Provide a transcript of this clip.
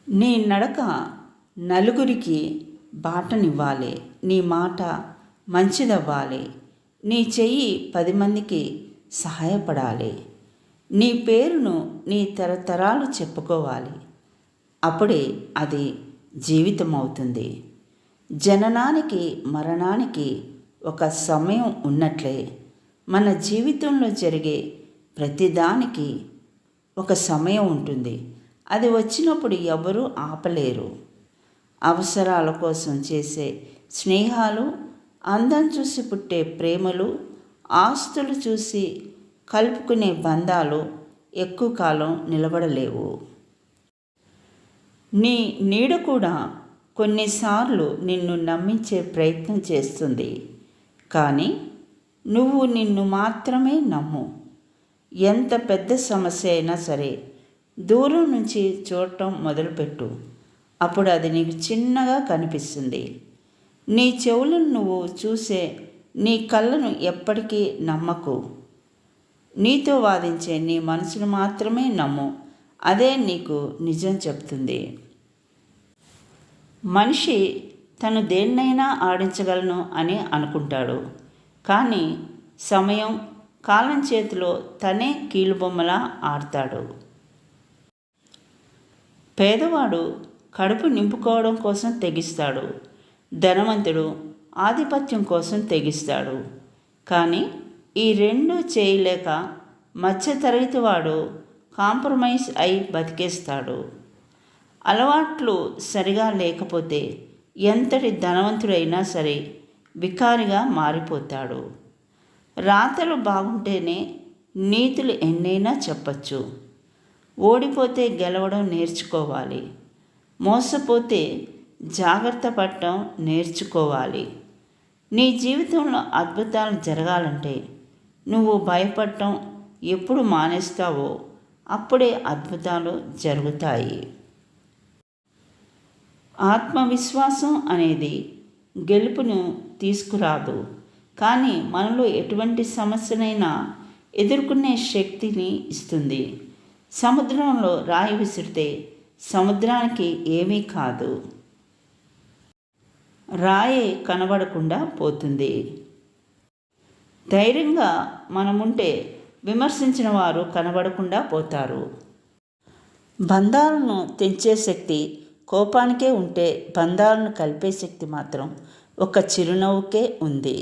నీ నడక నలుగురికి బాటనివ్వాలి. నీ మాట మంచిదవ్వాలి. నీ చెయ్యి 10 మందికి సహాయపడాలి. నీ పేరును నీ తరతరాలు చెప్పుకోవాలి. అప్పుడే అది జీవితం అవుతుంది. జననానికి మరణానికి ఒక సమయం ఉన్నట్లే మన జీవితంలో జరిగే ప్రతిదానికి ఒక సమయం ఉంటుంది. అది వచ్చినప్పుడు ఎవరూ ఆపలేరు. అవసరాల కోసం చేసే స్నేహాలు, అందం చూసి పుట్టే ప్రేమలు, ఆస్తులు చూసి కలుపుకునే బంధాలు ఎక్కువ కాలం నిలబడలేవు. నీ నీడ కూడా కొన్నిసార్లు నిన్ను నమ్మించే ప్రయత్నం చేస్తుంది. కానీ నువ్వు నిన్ను మాత్రమే నమ్ము. ఎంత పెద్ద సమస్య అయినా సరే దూరం నుంచి చూడటం మొదలుపెట్టు. అప్పుడు అది నీకు చిన్నగా కనిపిస్తుంది. నీ చెవులను నువ్వు చూసే నీ కళ్ళను ఎప్పటికీ నమ్మకు. నీతో వాదించే నీ మనసును మాత్రమే నమ్ము. అదే నీకు నిజం చెప్తుంది. మనిషి తను దేన్నైనా ఆడించగలను అని అనుకుంటాడు. కానీ సమయం, కాలం చేతిలో తనే కీలుబొమ్మలా ఆడతాడు. పేదవాడు కడుపు నింపుకోవడం కోసం తెగిస్తాడు. ధనవంతుడు ఆధిపత్యం కోసం తెగిస్తాడు. కానీ ఈ రెండూ చేయలేక మధ్యతరగతి వాడు కాంప్రమైజ్ అయి బతికేస్తాడు. అలవాట్లు సరిగా లేకపోతే ఎంతటి ధనవంతుడైనా సరే బికారిగా మారిపోతాడు. రాతలు బాగుంటేనే నీతులు ఎన్నైనా చెప్పచ్చు. ఓడిపోతే గెలవడం నేర్చుకోవాలి. మోసపోతే జాగ్రత్త పడటం నేర్చుకోవాలి. నీ జీవితంలో అద్భుతాలు జరగాలంటే నువ్వు భయపడటం ఎప్పుడు మానేస్తావో అప్పుడే అద్భుతాలు జరుగుతాయి. ఆత్మవిశ్వాసం అనేది గెలుపును తీసుకురాదు, కానీ మనలో ఎటువంటి సమస్యనైనా ఎదుర్కొనే శక్తిని ఇస్తుంది. సముద్రంలో రాయి విసిరితే సముద్రానికి ఏమీ కాదు, రాయే కనబడకుండా పోతుంది. ధైర్యంగా మనముంటే విమర్శించిన వారు కనబడకుండా పోతారు. బంధాలను తెంచే శక్తి కోపానికే ఉంటే బంధాలను కలిపే శక్తి మాత్రం ఒక చిరునవ్వుకే ఉంది.